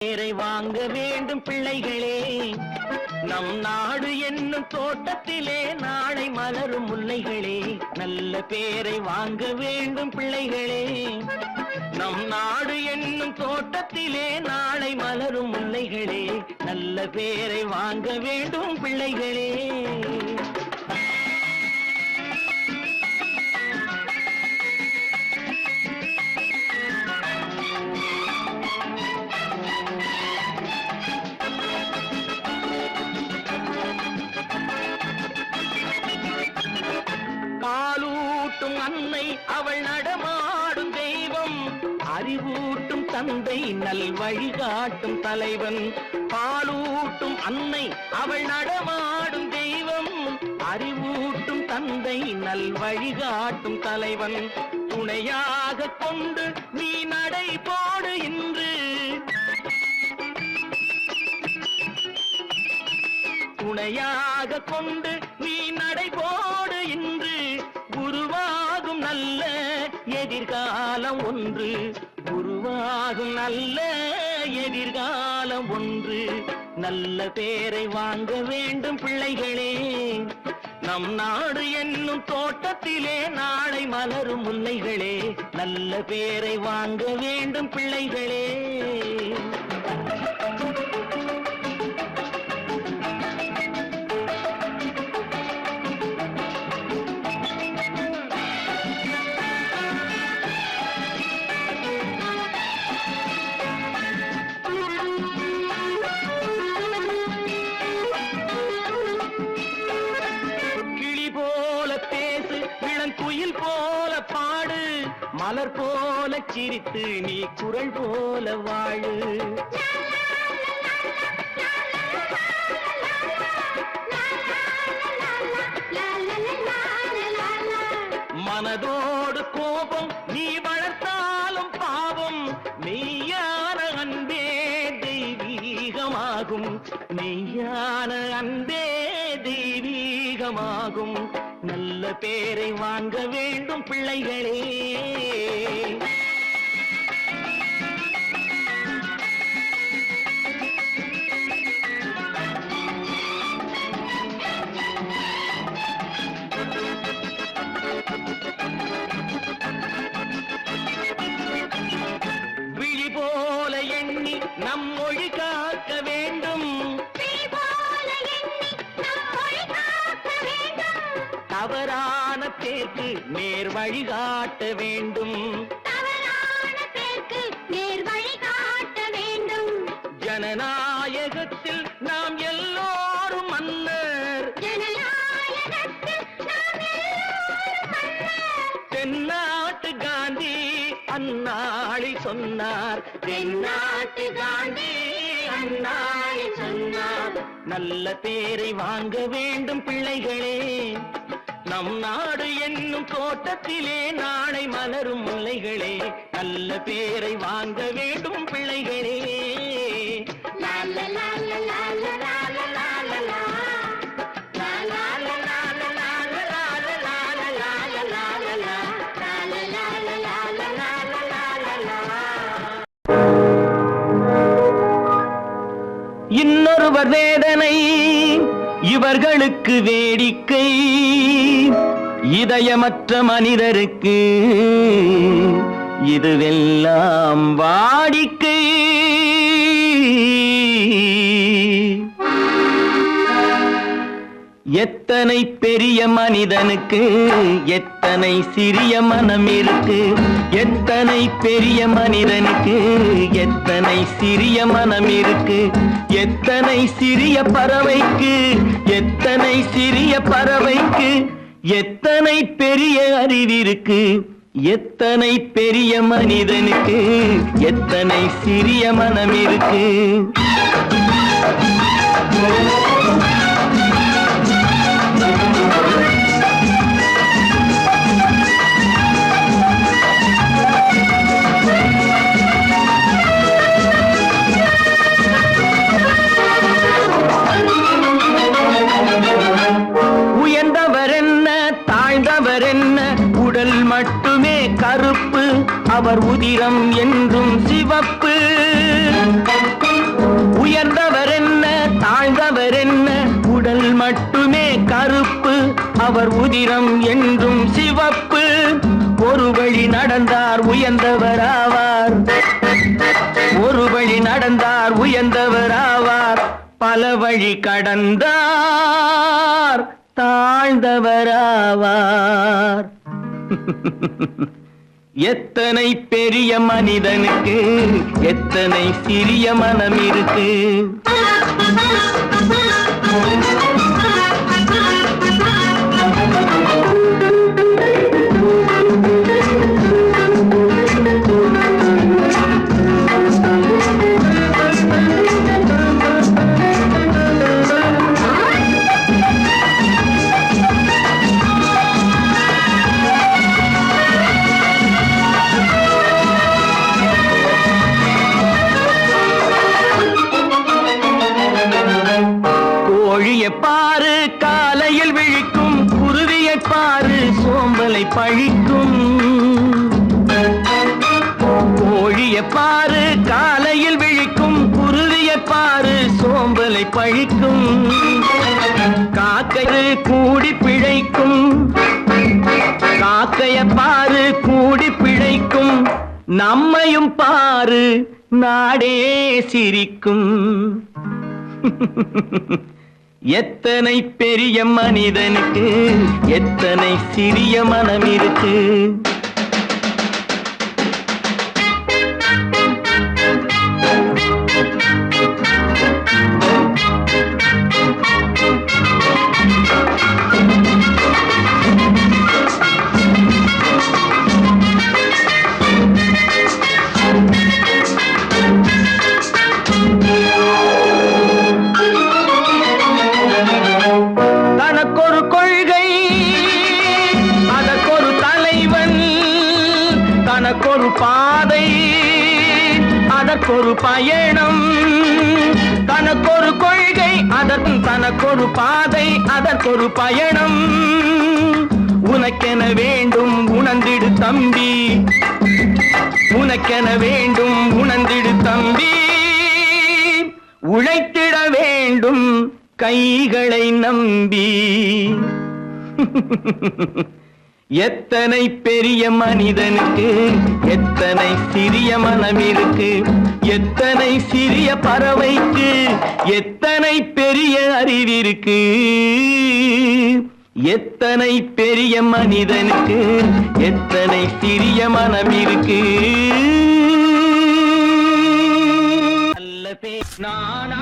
பேரை வாங்க வேண்டும் பிள்ளைகளே, நம் நாடு என்னும் தோட்டத்திலே நாளை மலரும் முல்லைகளே. நல்ல பேரை வாங்க வேண்டும் பிள்ளைகளே, நம் நாடு என்னும் தோட்டத்திலே நாளை மலரும் முல்லைகளே. நல்ல பேரை வாங்க வேண்டும் பிள்ளைகளே. காலூட்டும் அன்னை அவள் நடமாடும் தெய்வம், அறிவூட்டும் தந்தை நல் வழிகாட்டும் தலைவன். பாலூட்டும் அன்னை அவள் நடமாடும் தெய்வம், அறிவூட்டும் தந்தை நல் வழிகாட்டும் தலைவன். துணையாக கொண்டு நீ நடை போடு இன்று, துணையாக கொண்டு நீ நடை போடு இன்று. உருவாகும் நல்ல எதிர்காலம் ஒன்று, உருவாகும் நல்ல எதிர்காலம் ஒன்று. நல்ல பேரை வாங்க வேண்டும் பிள்ளைகளே, நம் நாடு என்னும் தோட்டத்திலே நாளை மலரும் முல்லைகளே. நல்ல பேரை வாங்க வேண்டும் பிள்ளைகளே. குயில் போல பாடு, மலர் போல சிரித்து நீ குரல் போல வாழு. மனதோடு கோபம் நீ வளர்த்தாலும் பாவம், மெய்யான அன்பே தெய்வீகமாகும், மெய்யான அன்பே தெய்வீகமாகும். நல்ல பேரை வாங்க வேண்டும் பிள்ளைகளே. விழி போல எண்ணி நம் மொழி காக்க வேண்டும், தவறான பேருக்கு நேர் வழிகாட்ட வேண்டும், ஜனநாயகத்தில் நாம் எல்லோரும் மன்னர், தென்னாட்டு காந்தி அந்நாளில் சொன்னார், தென்னாட்டு காந்தி அந்நாளில் சொன்னார். நல்ல பேரை வாங்க வேண்டும் பிள்ளைகளே, நம் நாடு என்னும் தோட்டத்திலே நாளை மலரும் முல்லைகளே. நல்ல பேரை வாங்க வேண்டும் பிள்ளைகளே. இன்னொருவர் வேதனை இவர்களுக்கு வேடிக்கை, இதயமற்ற மனிதருக்கு இதுவெல்லாம் வாடிக்கை. எத்தனை பெரிய மனிதனுக்கு எத்தனை சிறிய மனம் இருக்கு, எத்தனை பெரிய மனிதனுக்கு எத்தனை சிறிய மனம் இருக்கு. எத்தனை சிறிய பறவைக்கு எத்தனை சிறிய பறவைக்கு எத்தனை பெரிய அறிவிருக்கு, எத்தனை பெரிய மனிதனுக்கு எத்தனை சிறிய மனம் இருக்கு. உயர்ந்தவர் என்ன தாழ்ந்தவர் என்ன, உடல் மட்டுமே கருப்பு, அவர் உதிரம் என்றும் சிவப்பு. அவர் உதிரம் என்றும் சிவப்பு. ஒரு வழி நடந்தார் உயர்ந்தவராவார், ஒரு வழி நடந்தார் உயர்ந்தவராவார். பல வழி கடந்தார் தாழ்ந்தவராவார். எத்தனை பெரிய மனிதனுக்கு எத்தனை சிறிய மனம் இருக்கு. பாரு காலையில் விழிக்கும், குருவியை பாரு சோம்பலை பழிக்கும். கோழியை பாரு காலையில் விழிக்கும், குருவியை பாரு சோம்பலை பழிக்கும். காக்கை கூடி பிழைக்கும், காக்கைய பாரு கூடி பிழைக்கும். நம்மையும் பாரு நாடே சிரிக்கும். எத்தனை பெரிய மனிதனுக்கு எத்தனை சிறிய மனம் இருக்கு. தனக்கொரு பாதை அதற்கொரு பயணம், தனக்கொரு கொள்கை தனக்கொரு பாதை அதற்கொரு பயணம். உனக்கென வேண்டும் உணர்ந்திடு தம்பி, உனக்கென வேண்டும் உணர்ந்திடு தம்பி. உழைத்திட வேண்டும் கைகளை நம்பி. எத்தனை பெரிய மனிதனுக்கு எத்தனை சிறிய மனம் இருக்கு. எத்தனை சிறிய பறவைக்கு எத்தனை பெரிய அறிவிருக்கு. எத்தனை பெரிய மனிதனுக்கு எத்தனை சிறிய மனம் இருக்கு. நான்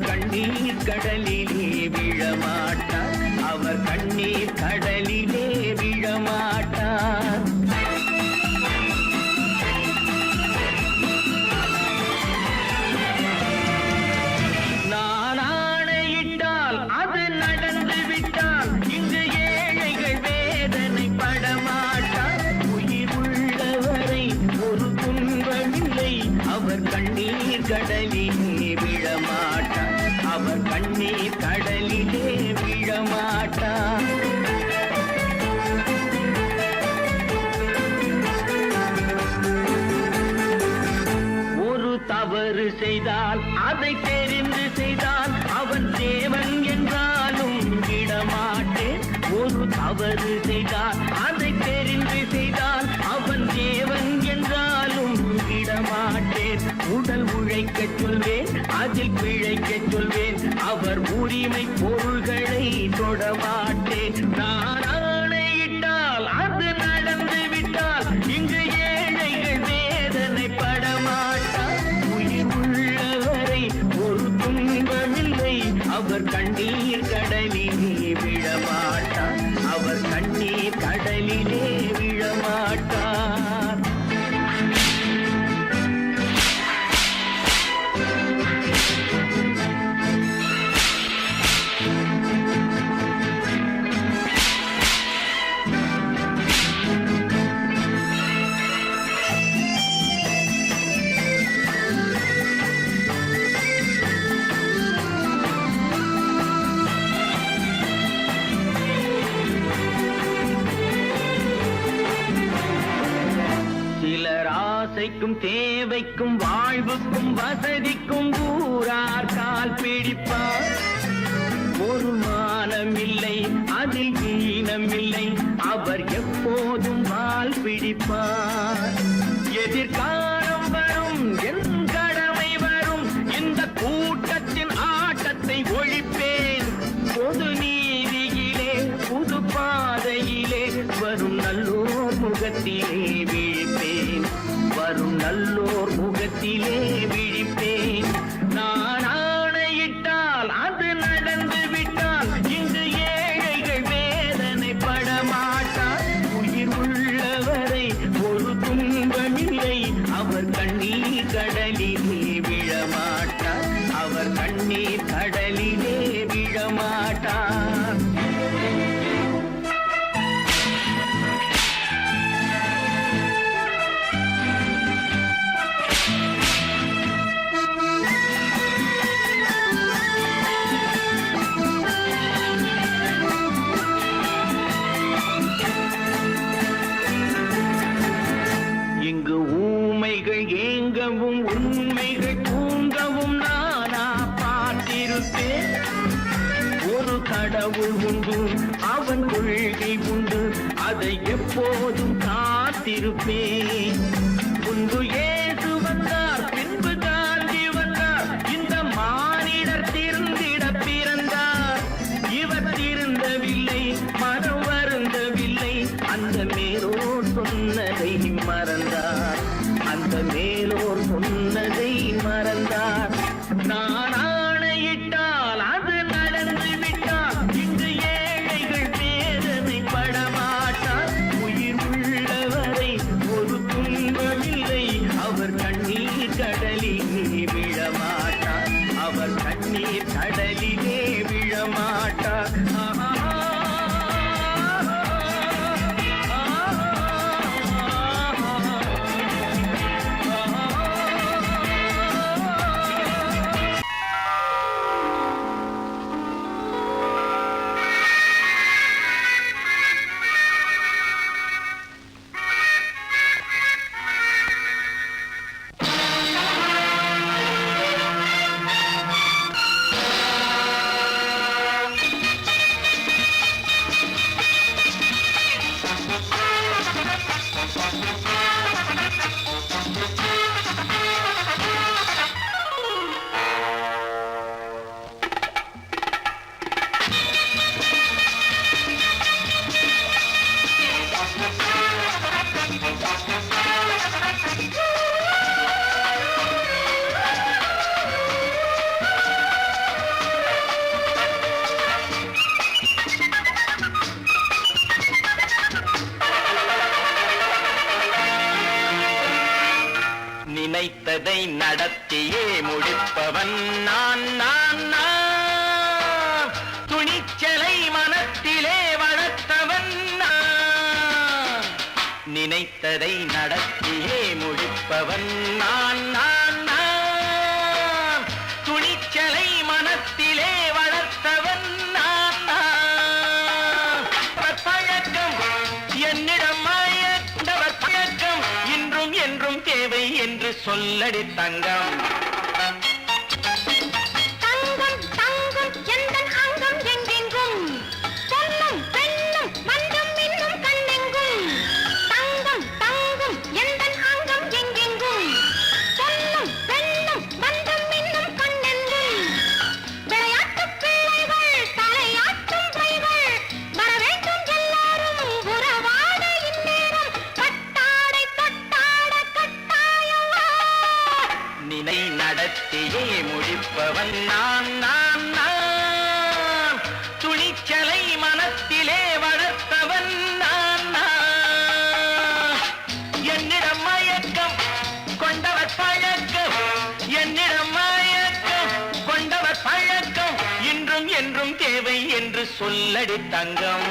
கண்ணீர் கடலிலே விழமாட்டார், அவர் கண்ணீர் கடலிலே விழமாட்டார். நான் ஆணையிட்டால் அது நடந்து விட்டால் இங்கு ஏழைகள் வேதனை படமாட்டார். உயிர் உள்ளவரை ஒரு துன்பமில்லை, அவர் கண்ணீர் கடலிலே விழமாட்டார், அவர் கண்ணீர் கடலிலே விழமாட்டார். ஒரு தவறு செய்தால் அதை தெரிந்து செய்தால் அவன் தேவன் என்றாலும் விடமாட்டேன். ஒரு தவறு செய்தால் அதை தெரிந்து செய்தால் அவன் தேவன் என்றாலும் விடமாட்டேன். உடல் உழைக்கச் சொல்வேன், அதில் பிழைக்கச் சொல்வேன், அவர் உரிமை பொருள்களை தொடமாட்டேன். நான் ஆணையிட்டால் அது நடந்து விட்டால் இங்கு ஏழைகள் வேதனை படமாட்டார். உயிர் உள்ளவரை ஒரு துன்பமில்லை, அவர் கண்ணீர் கடலிலே விழமாட்டார், அவர் கண்ணீர் கடலிலே விழமாட்டார். ஆசைக்கும் தேவைக்கும் வாழ்வுக்கும் வசதிக்கும் ஊரார் கால் பிடிப்பார். ஒரு மானமில்லை அதில் ஈனமில்லை, அவர் எப்போதும் வால் பிடிப்பார். எதிர்காலம் வரும் என் கடமை வரும், இந்த கூட்டத்தின் ஆட்டத்தை ஒழிப்பேன். பொது நீதியிலே புது பாதையிலே வரும் நல்லோர் முகத்திலே விழிப்பேன். வரும் நல்லோர் முகத்திலே விழிப்பேன். நான் ஆணையிட்டால் அது நடந்து விட்டால் இங்கு ஏழைகள் வேதனை படமாட்டார். உயிர் உள்ளவரை ஒரு துன்பமில்லை, அவர் கண்ணீர் கடலிலே விழமாட்டார். அவர் கண்ணீர் கடலிலே விழமாட்டார். இங்கு ஊமைகள் ஏங்கவும் உண்மைகள் தூங்கவும் நானா பார்த்திருப்பேன். ஒரு கடவுள் உண்டு, அவன் கொள்கை உண்டு, அதை எப்போதும் காத்திருப்பேன். முன்பு இயேசு வந்தார், பின்பு காந்தி வந்தார், இந்த மானிடர் திருந்திட பிறந்தார். இவர் திருந்தவில்லை, மனம் வருந்தவில்லை, அந்த மேலோர் சொன்னதை மறந்தார். அந்த மேலோர் சொன்னதை மறந்தார். நான் ஆணையிட்டால் அது நடந்து விட்டால் இங்கு ஏழைகள் வேதனை படமாட்டார். உயிர் உள்ளவரை ஒரு துன்பமில்லை, அவர் கண்ணீர் கடலிலே விழமாட்டார். அவர் கண்ணீர் கடலிலே விழமாட்டார். நினைத்ததை நடத்தியே முடிப்பவன் நான் நான் நான். துணிச்சலை மனத்திலே வளர்த்தவன் நான். நினைத்ததை நடத்தியே முடிப்பவன் நான் நான் நான். துணிச்சலை மனத்திலே வளர்த்தவன் நான் நான். பழக்கம் என்னிடம் மாயவர் பழக்கம் இன்றும் என்றும் தேவை என்று சொல்லடி தங்கம். தங்கம் தங்கம் எந்தன் அங்கம் எங்கெங்கும், பொன்னும் பெண்ணும் மண்டும் இன்னும் கண்ணெங்கும். தங்கம் தங்கம் எந்தன் அங்கம் எங்கெங்கும், பொன்னும் பெண்ணும் மண்டும் இன்னும் கண்ணெங்கும். விளையாட்டு பிள்ளைகள் தலையாட்டும் பைகள், வர வேண்டும் எல்லாரும் உறவாட இந்நேரம். பட்டாடை தொட்டாட கட்டாயவா. நினை நடத்தியே முடிப்பவன் நான் நான் நான். துணிச்சலை மனத்திலே வளர்த்தவன் நான் நான். என்னிடம் மயக்கம் கொண்டவர் பழக்கம், என்னிடம் மயக்கம் கொண்டவர் பழக்கம் இன்றும் என்றும் தேவை என்று சொல்லடி தங்கம்.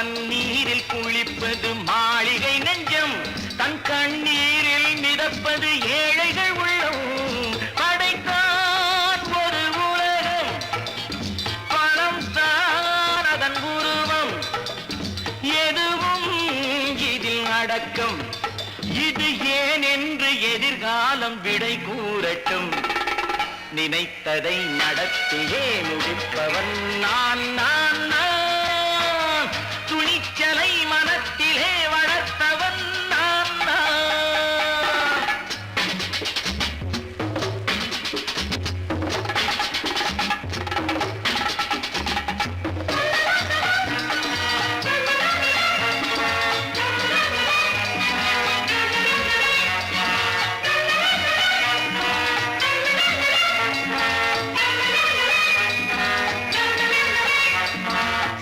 பன்னீரில் குளிப்பது மாளிகை நெஞ்சம், தன் கண்ணீரில் மிதப்பது ஏழைகள் உள்ளம். படைத்தான் ஒரு உலகம், பணம் தான் அதன் உருவம், எதுவும் இதில் அடக்கம். இது ஏன் என்று எதிர்காலம் விடை கூறட்டும். நினைத்ததை நடத்தியே முடிப்பவன் நான் நான் நான். துணிச்சலை மனத்திலே வளர்த்தவன் நான் நான்.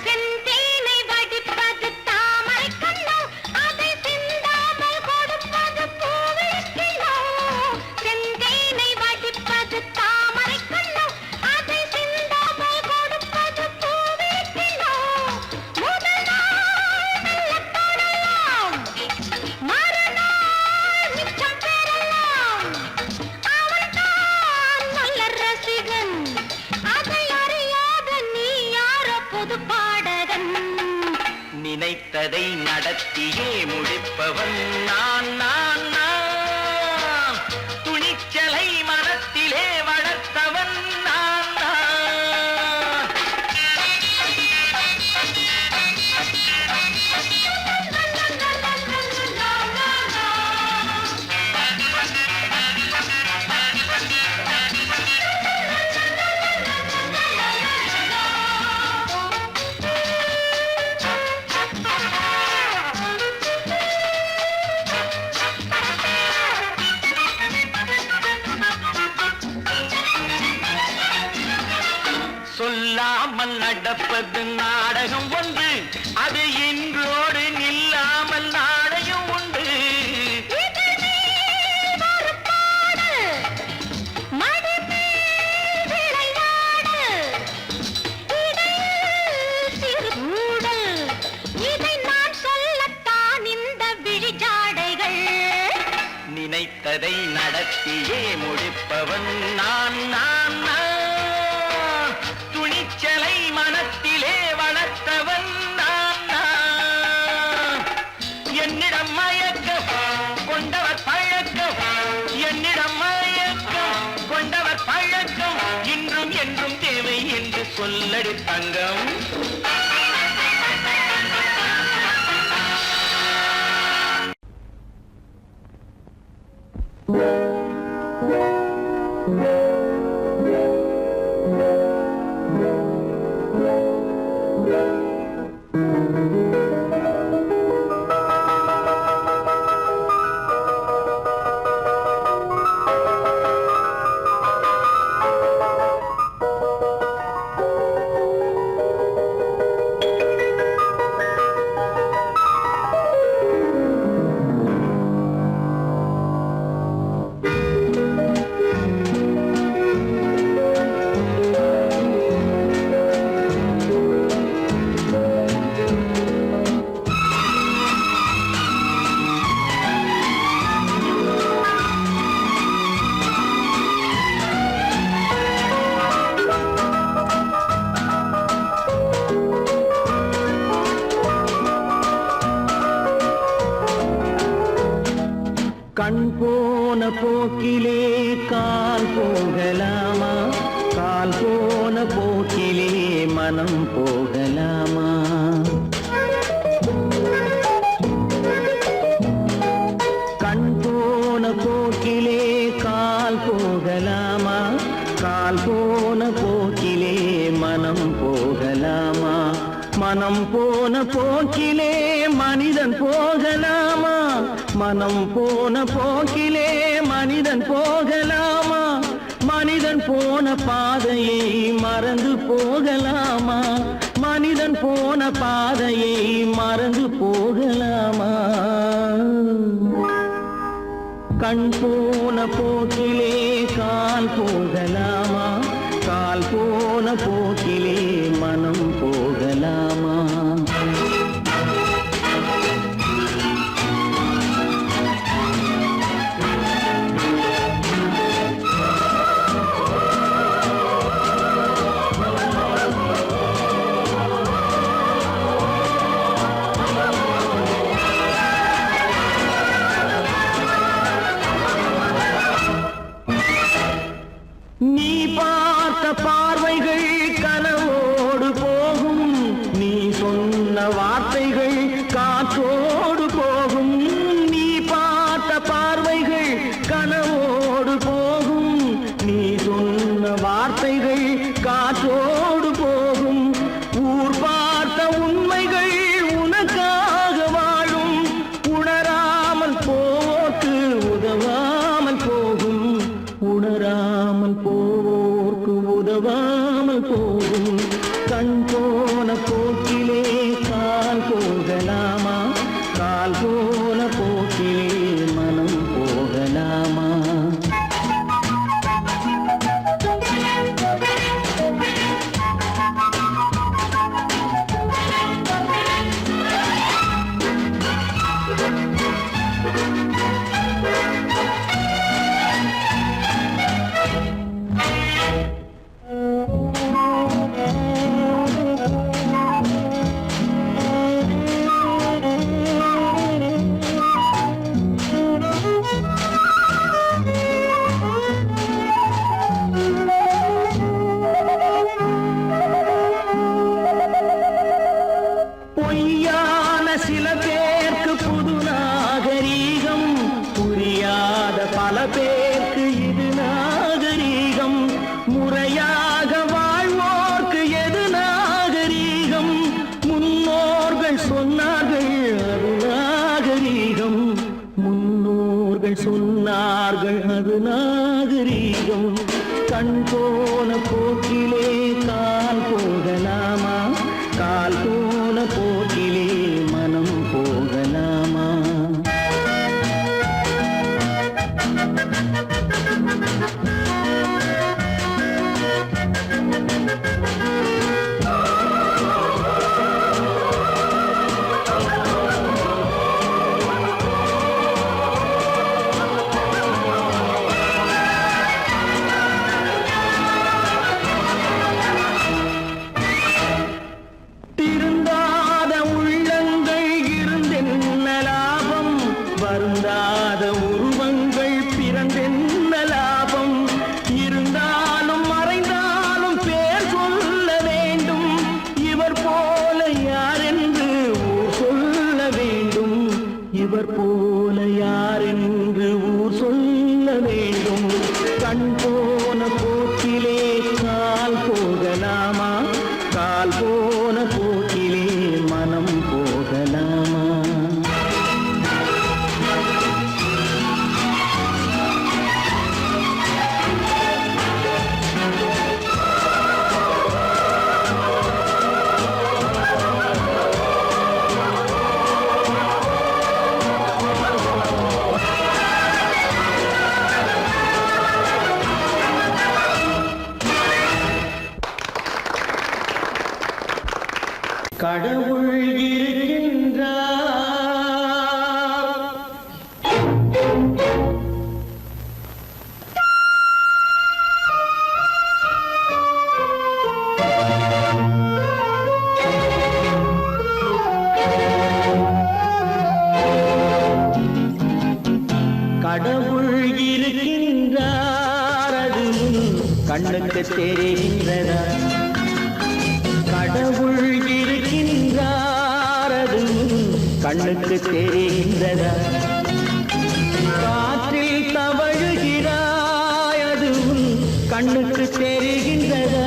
செந்தேனை வடிப்பது தாமரை கண்ணோ, அதை சிந்தாமல் கொடுப்பது பூவிளக்கிலோ. செந்தேனை வடிப்பது தாமரை கண்ணோ, அதை சிந்தாமல் கொடுப்பது பூவிளக்கிலோ. முதல் நாள் மெல்லத் தொடலாம், மறுநாள் மிச்சம் பெறலாம். அவன்தான் நல்ல ரசிகன், அதை அறியாத நீ யாரோ புது பாடகன். நினைத்ததை நடத்தியே முடிப்பவன் நான் நான் நான். துணிச்சலை மனத்திலே வளர்த்தவன் நான் நான். சொல்லாமல் நடப்பது நாடகம் ஒன்று, அது இன்றோடு நில்லாமல் நாடகம் உண்டு. இதழ் மேல் ஒரு பாடு, மடி மேல் விளையாடு, இடையில் சிறு ஊடல், இதை நான் சொல்லத்தான் இந்த விழிஜாடைகள். நினைத்ததை நடத்தியே முடிப்பவன் நான் நான் நான். துணிச்சலை மனத்திலே வளர்த்தவன் நான் நான். என்னிடம் மயக்கம் கொண்டவர் பழக்கம், என்னிடம் மயக்கம் கொண்டவர் பழக்கம், இன்றும் என்றும் தேவை என்று சொல்லடி தங்கம். கண் போன போக்கிலே கால் போகலாமா, கால் போன போக்கிலே மனம் போகலாமா. கண் போன போக்கிலே கால் போகலாமா, கால் போன போக்கிலே மனம் போகலாமா. மனம் போன போக்கிலே மனிதன் போகலாமா, மனம் போன போக்கிலே மனிதன் போகலாமா. மனிதன் போன பாதையை மறந்து போகலாமா, மனிதன் போன பாதையை மறந்து போகலாமா. கண் போன போக்கிலே கால் போகலாமா, கால் போன போக்கிலே மனம் போகலாமா. பார்வைகள் காற்றோடு போகும், நீ பார்த்த பார்வைகள் கனவோடு போகும், நீ சொன்ன வார்த்தைகள் காற்றோடு போகும், ஊர் பார்த்த உண்மைகள் உனக்காக வாழும், உணராமல் போக்கு உதவாமல் போகும், உணராமல் போவோர்க்கு உதவாமல் போகும். கண் போன போக்கிலே கால் போகலாமா, கால் போன போக்கிலே மனம் போகலாமா? பொய்யான சில பேருக்கு புது நாகரீகம், புரியாத பல பேருக்கு இது நாகரீகம், முறையாக வாழ்வோர்க்கு எது நாகரீகம்? முன்னோர்கள் சொன்னார்கள் அது நாகரீகம், முன்னோர்கள் சொன்னார்கள் அது நாகரீகம். கண் போன போக்கிலே கால் போகலாமா, கால் போன போக்கிலே மனம் போகலாமா? திருந்தாத உள்ளங்கள் இருந்தென்ன லாபம், வருந்தாத உருவங்கள் பிறந்தென்ன லாபம்? இருந்தாலும் மறைந்தாலும் பேர் சொல்ல வேண்டும், இவர் போல யாரென்று ஊர் சொல்ல வேண்டும், இவர் போல யாரென்று ஊர் சொல்ல வேண்டும். கண் போன போக்கிலே கால் போகலாமா, கால் போன போக்கிலே மனம் போகலாமா? கடவுள் இருக்கின்றார், கடவுள் இருக்கின்றார், அது கண்ணுக்கு தெரிகின்றதா? கடவுள் இருக்கின்றார், அது கண்ணுக்கு தெரிகின்றதா? காற்றில் தவழுகிறாய், அது கண்ணுக்கு தெரிகின்றதா?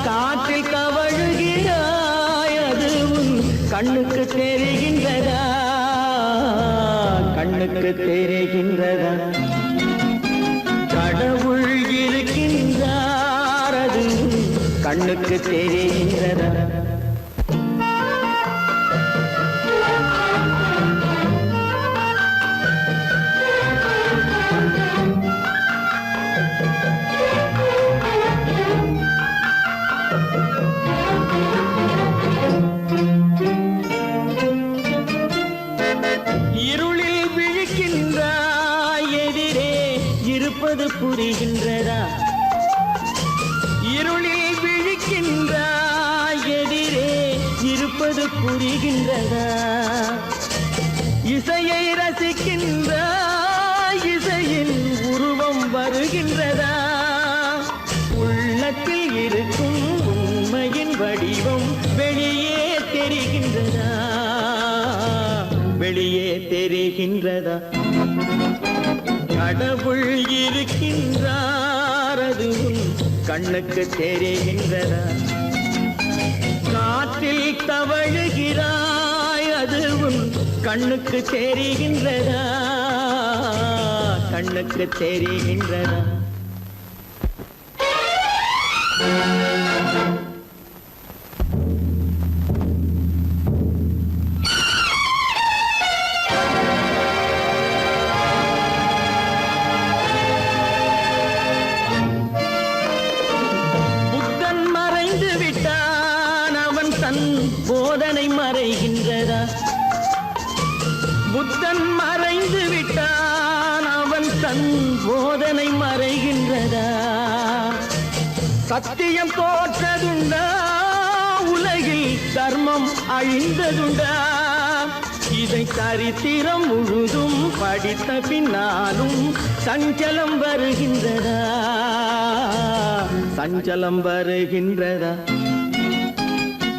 காற்றில் தவழுகிறாய், அது கண்ணுக்கு தெரிகின்றதா? கண்ணுக்கு தெரிகின்றதா? கடவுள் இருக்கின்றார், அது கண்ணுக்கு தெரிகின்றதா? இருளில் விழிக்கின்றாய், எதிரே இருப்பது புரிகின்றதா? இருளில் விழிக்கின்றாய், எதிரே இருப்பது புரிகின்றதா? இசையை ரசிக்கின்றாய், இசையின் உருவம் வருகின்றதா? உள்ளத்தில் இருக்கும் உண்மையின் வடிவம் வெளியே தெரிகின்றதா? தெரிகின்றதா வெளியே தெரிகின்றதா கடவுள் இருக்கின்றார் அதுவும் கண்ணுக்கு தெரிகின்றதா காற்றில் தவழுகிறாய் அதுவும் கண்ணுக்கு தெரிகின்றதா கண்ணுக்கு தெரிகின்றதா போதனை மறைகின்றதா புத்தன் மறைந்து விட்டான் அவன் தன் போதனை மறைகின்றதா சத்தியம் தோற்றதுண்டா உலகில் தர்மம் அழிந்ததுண்டா இதை சரித்திரம் முழுதும் படித்த பின்னாலும் சஞ்சலம் வருகின்றதா சஞ்சலம் வருகின்றதா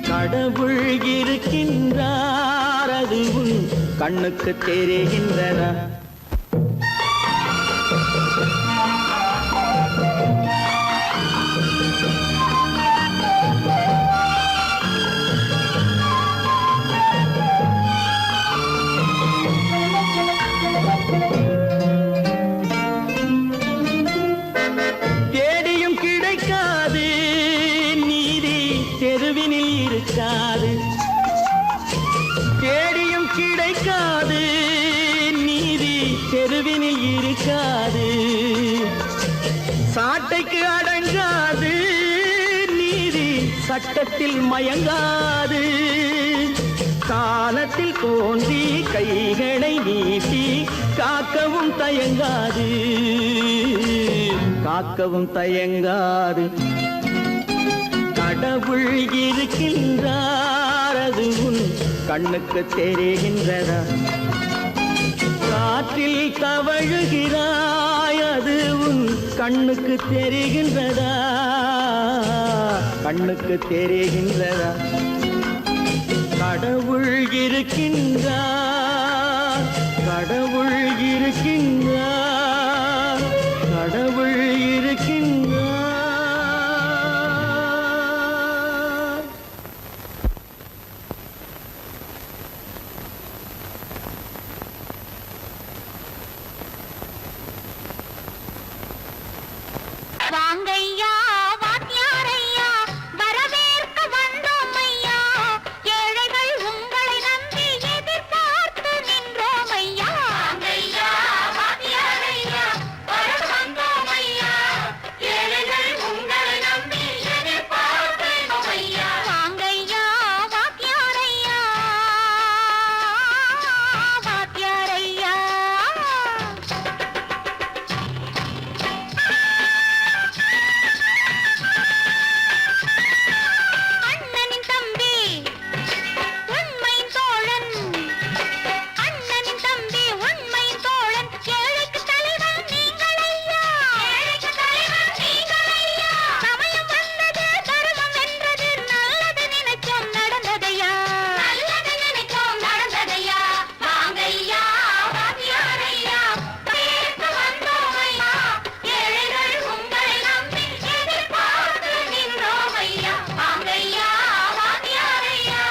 கடவுள் இருக்கின்றார் அதுவும் கண்ணுக்கு தெரிகின்றதா தேடியும் கிடைக்காது நீதி தெருவினில் இருக்காது தேடியும் கிடைக்காது நீதி தெருவினில் இருக்காது சாட்டைக்கு அடங்காது நீதி சட்டத்தில் மயங்காது காலத்தில் தோன்றி கைகளை நீட்டி காக்கவும் தயங்காது காக்கவும் தயங்காது கடவுள் இருக்கின்றார் அது உன் கண்ணுக்கு தெரிகின்றதா காற்றில் தவழுகிறாய் அது உன் கண்ணுக்கு தெரிகின்றதா கண்ணுக்கு தெரிகின்றதா கடவுள் இருக்கின்றார் கடவுள் இருக்கின்றார் கடவுள் இருக்கின்றார் வாங்கையா வாத்தியாரையா வரவேற்க வந்தோம் ஐயா ஏழைகள் உங்களை நம்பி எதிர்பார்த்து நின்றோம் ஐயா வாங்கையா வாத்தியாரையா வரவேற்க வந்தோம் ஐயா ஏழைகள் உங்களை நம்பி எதிர்பார்த்து நின்றோம் ஐயா வாங்கையா வாத்தியாரையா வாத்தியாரையா அண்ணனின் தம்பி உண்மையின் தோழன் அண்ணனின் தம்பி உண்மையின் தோழன் ஏழைக்கு தலைவன் நீங்கள் ஐயா ஏழைக்கு தலைவன் நீங்கள் ஐயா சமயம் வந்தது தர்மம் வென்றது நல்லது நினைச்சோம் நடந்ததையா நல்லது நினைச்சோம் நடந்ததையா வாங்கையா வாத்தியாரையா பேர்த்து வந்தோம் ஐயா ஏழைகள் உங்களை நம்பி எதிர்பார்த்து நின்றோம் ஐயா வாங்கையா வாத்தியாரையா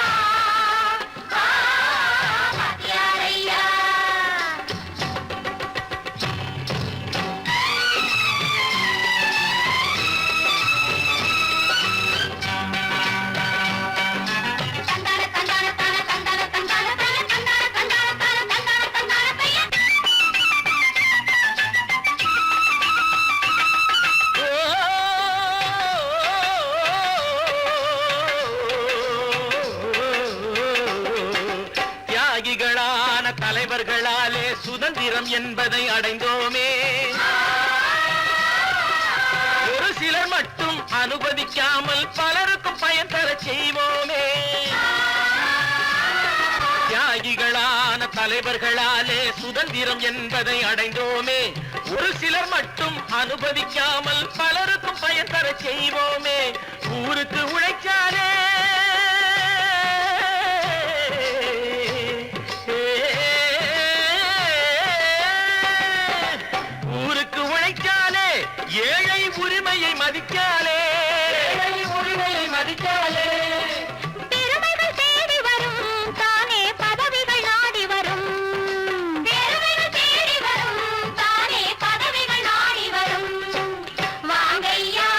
வாத்தியாரையா தந்தான தந்தான தான தந்தான தந்தான பைய தந்தான தந்தான தான தந்தான தந்தான பைய தியாகிகளான தலைவர்களாலே சுதந்திரம் என்பதை அடைந்தோமே ஒரு சிலர் மட்டும் அனுமதிக்காமல் பலருக்கும் பயன் தர செய்வோமே தியாகிகளான தலைவர்களாலே சுதந்திரம் என்பதை அடைந்தோமே ஒரு சிலர் மட்டும் அனுமதிக்காமல் பலருக்கும் பயன் தர செய்வோமே ஊருக்கு உழைச்சாலே மதிக்காலே உரிமையை மதிக்காலே பெருமைகள் தேடி வரும் தானே பதவிகள் நாடி வரும் பெருமைகள் தேடி வரும் தானே பதவிகள் நாடி வரும் வாங்கையா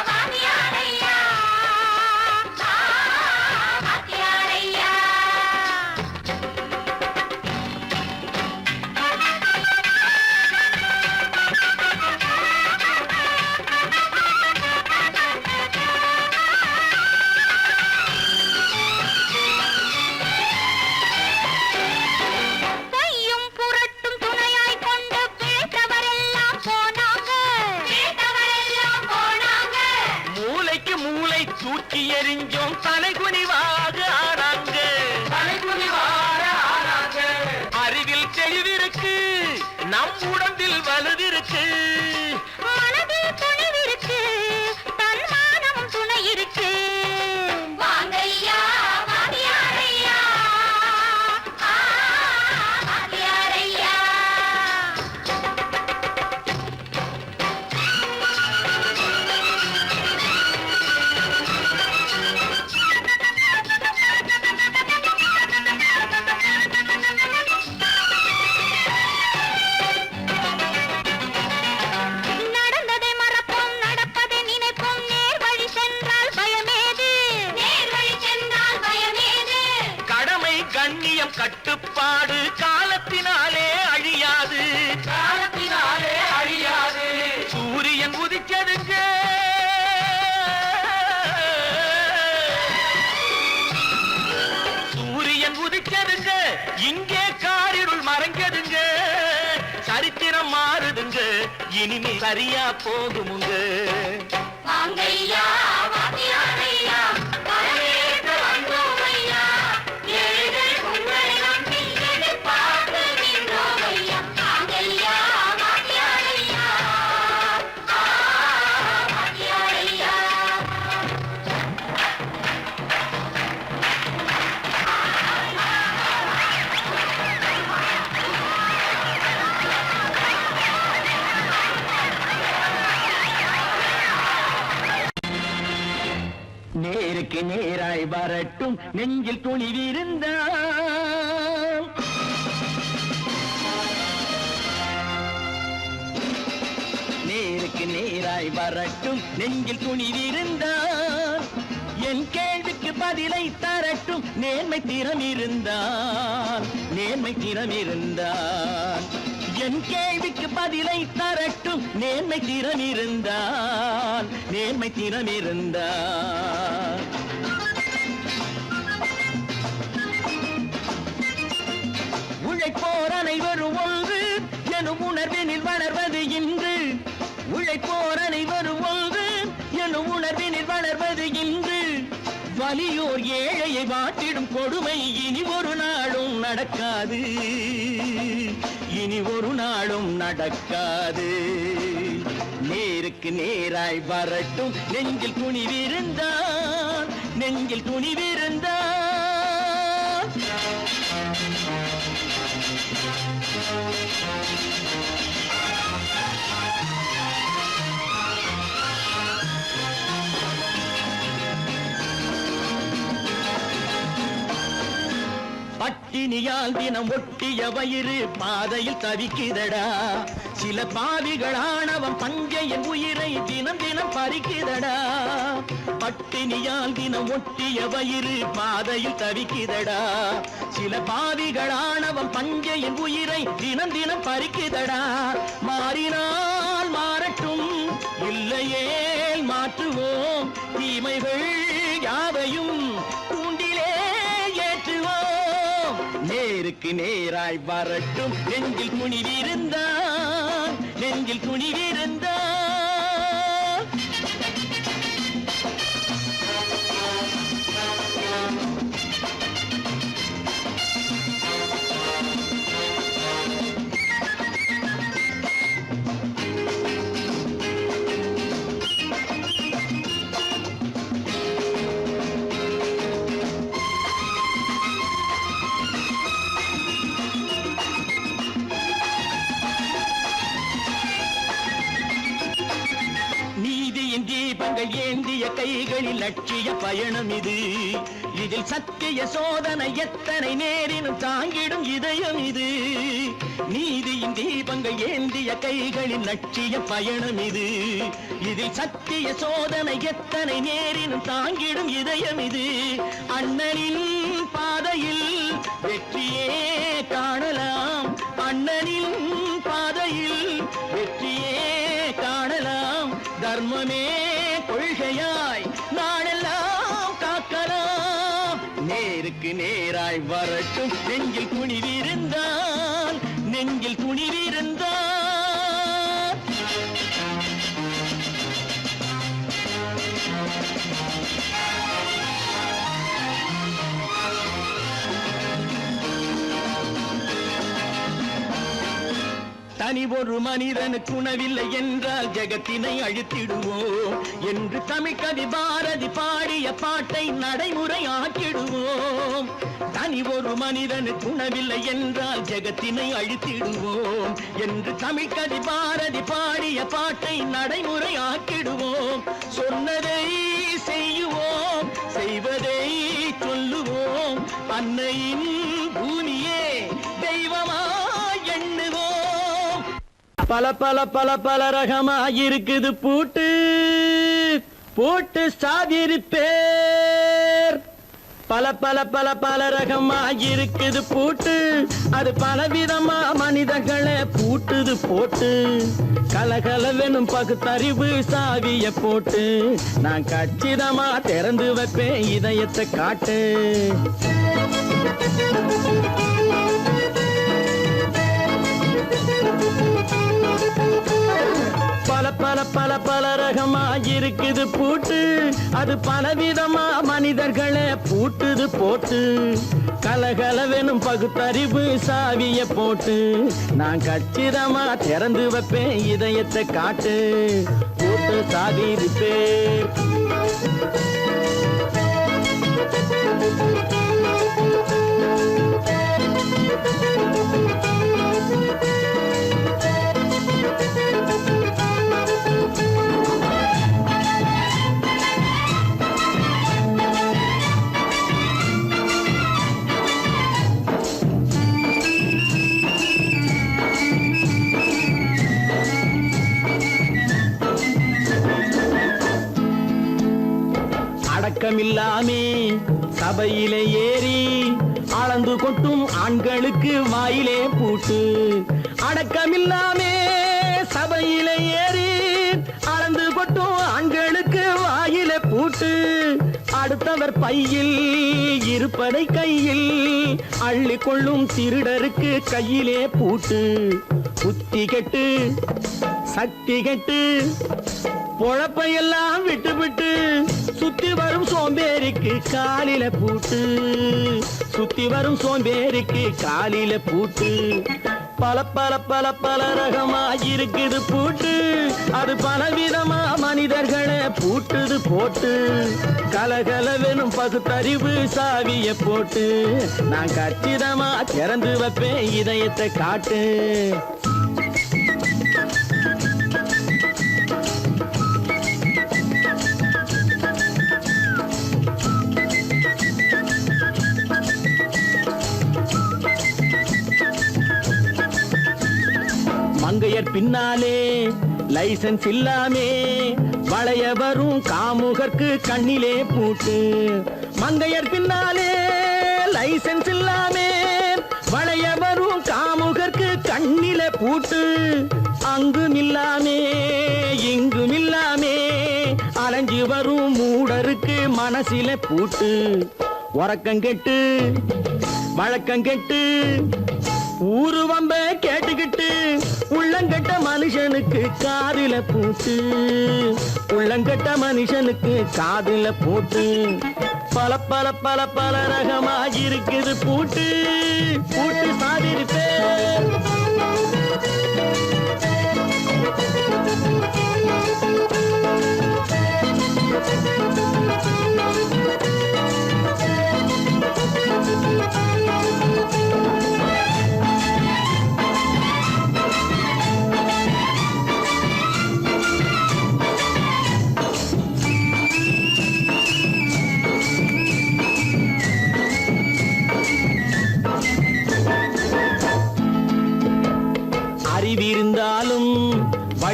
வாங்கியாரையா வாங்கியாரையா பொய்யும் புரட்டும் துணையாய் கொண்டு பிழைத்தவரெல்லாம் போனாங்க பிழைத்தவரெல்லாம் போனாங்க மூளைக்கு மூளை தூக்கி எறிஞ்சோம் தலைகுனிவாக ஆனாங்க அறிவில் தெளிவிருக்கு நம் உடம்பில் வலுவிருக்கு மனதில் துணிவிருக்கு தன்மானமும் துணை இருக்கு வாங்கையா வாங்கியாரையா வாங்கியாரையா நடந்ததை மறப்போம் நடப்பதை நினைப்போம் நேர் வழி சென்றால் பயமேது நேர் வழி சென்றால் பயமேது கடமை கண்ணியம் கட்டுப்பாடு காலத்தினாலே அழியாது சூரியன் உதிச்சதுங்க சூரியன் உதிச்சதுங்க இங்கே காரிருள் மறைஞ்சதுங்க சரித்திரம் மாறுதுங்க இனிமே சரியா போகுமுங்க வாங்கையா வாங்கியாரையா வரவேற்க வந்தோமையா ஏழைகள் உங்களை நம்பி எதிர்பார்த்து நின்றோமையா வாங்கையா வாங்கியாரையா வாங்கியாரையா நேருக்கு நேராய் வரட்டும் நெஞ்சில் துணிவிருந்தால் நேருக்கு நேராய் வரட்டும் நெஞ்சில் துணிவிருந்தால் என் கேள்விக்கு பதிலை தரட்டும் நேர்மை திறம் இருந்தால் என் கேள்விக்கு பதிலை தரட்டும் நேர்மை திறம் இருந்தால் உழைப்போர் அனைவரும் ஒன்று எனும் உணர்வினில் வளர்வது இன்று உழைப்போர் அனைவரும் ஒன்று எனும் உணர்வினில் வளர்வது இன்று வலியோர் ஏழையை வாட்டிடும் கொடுமை இனி ஒரு நாளும் நடக்காது நேருக்கு நேராய் வரட்டும் நெஞ்சில் துணிவிருந்தால் பட்டினியால் தினம் ஒட்டிய வயிறு பாதையில் தவிக்குதடா சில பாவிகளானவன் பஞ்சையின் உயிரை தினம் தினம் பறிக்குதடா பட்டினியால் தினம் ஒட்டிய வயிறு பாதையில் தவிக்குதடா சில பாவிகளானவன் பஞ்சையின் உயிரை தினம் தினம் பறிக்குதடா மாறினால் மாறட்டும் இல்லையே மாற்றுவோம் தீமைகள் யாவையும் கூண்டிலே ஏற்றுவோம் நேருக்கு நேராய் வரட்டும் நெஞ்சில் துணிவிருந்தால் தீபங்கள் ஏந்திய கைகளில் லட்சிய பயணம் இது. இதில் சத்திய சோதனை எத்தனை நேரினும் தாங்கிடும் இதயம் இது. நீதியின் தீபங்கள் ஏந்திய கைகளில் லட்சிய பயணம் இது. இதில் சத்திய சோதனை எத்தனை நேரினும் தாங்கிடும் இதயம் இது. அண்ணனின் பாதையில் வெற்றியே காணலாம். அண்ணனின் பாதையில் வெற்றியே காணலாம். தர்மமே கொள்கையாய் நாளெல்லாம் காக்கலாம். நேருக்கு நேராய் வரட்டும் நெஞ்சில் துணிவிருந்தான், நெஞ்சில் துணிவிருந்தான். தனி ஒரு மனிதனுக்கு உணவில்லை என்றால் ஜெகத்தினை அழித்திடுவோம் என்று தமிழ் கவி பாரதி பாடிய பாட்டை நடைமுறையாக்கிடுவோம். தனி ஒரு மனிதனுக்கு உணவில்லை என்றால் ஜெகத்தினை அழித்திடுவோம் என்று தமிழ் கவி பாரதி பாடிய பாட்டை நடைமுறையாக்கிடுவோம். சொன்னதை செய்யுவோம், செய்வதை சொல்லுவோம். அன்னையின் பூமியே தெய்வமா எண்ணுவோம். பல பல பல பல ரகமாயிருக்குது பூட்டு, பூட்டு சாதிரி பேர். பல பல பல பல ரகமாயிருக்குது பூட்டு, அது பலவிதமா மனிதர்களை பூட்டுது போட்டு. கலகலவெனும் பகுத்தறிவு சாவிய போட்டு நான் கச்சிதமா திறந்து வைப்பேன் இதயத்தை காட்டு. பல பல பல பல ரகமாயிருக்குது பூட்டு, அது பலவிதமா மனிதர்களை பூட்டுது போட்டு. கலகலவெனும் பகுத்தறிவு சாவிய போட்டு நான் கச்சிதமா திறந்து வைப்பேன் இதயத்தை காட்டு. பூட்டு சாதிரி பேர். அடக்கமில்லாமே சபையிலே ஏறி அளந்து கொட்டும் ஆண்களுக்கு வாயிலே பூட்டு. அடக்கமில்லாமே சபையிலே ஏறி அளந்து கொட்டும் ஆண்களுக்கு வாயிலே பூட்டு. அடுத்தவர் பையில் இருப்பதை கையில் அள்ளி கொள்ளும் திருடருக்கு கையிலே பூட்டு. புத்தி கெட்டு சக்தி கெட்டு பொழப்பையெல்லாம் விட்டு விட்டு சுத்தி வரும் சோம்பேறிக்கு காலில பூட்டு. சுத்தி வரும் சோம்பேறிக்கு காலில பூட்டு. பல பல பல பல ரகமாயிருக்குது பூட்டு, அது பலவிதமா மனிதர்களை பூட்டுது போட்டு. கலகலவெனும் பகுத்தறிவு சாவிய போட்டு நான் கச்சிதமா திறந்து வைப்பேன் இதயத்தை காட்டு. மங்கையர் பின்னாலே லைசன்ஸ் இல்லாமே வளைய வரும் காமுகர்க்கு கண்ணிலே பூட்டு. மங்கையர் பின்னாலே லைசன்ஸ் இல்லாமே வளைய வரும் காமுகர்க்கு கண்ணிலே பூட்டு. அங்கும் இல்லாமே இங்கும் இல்லாமே அலைஞ்சு வரும் மூடருக்கு மனசிலே பூட்டு. உறக்கங்கெட்டு வழக்கங்கெட்டு ஊரு வம்ப கேட்டுக்கிட்டு உள்ளங்கட்ட மனுஷனுக்கு காதில பூட்டு. உள்ளங்கட்ட மனுஷனுக்கு காதில பூட்டு. பல பல பல பல ரகமாயிருக்குது பூட்டு, பூட்டு சாதிரி பேர்.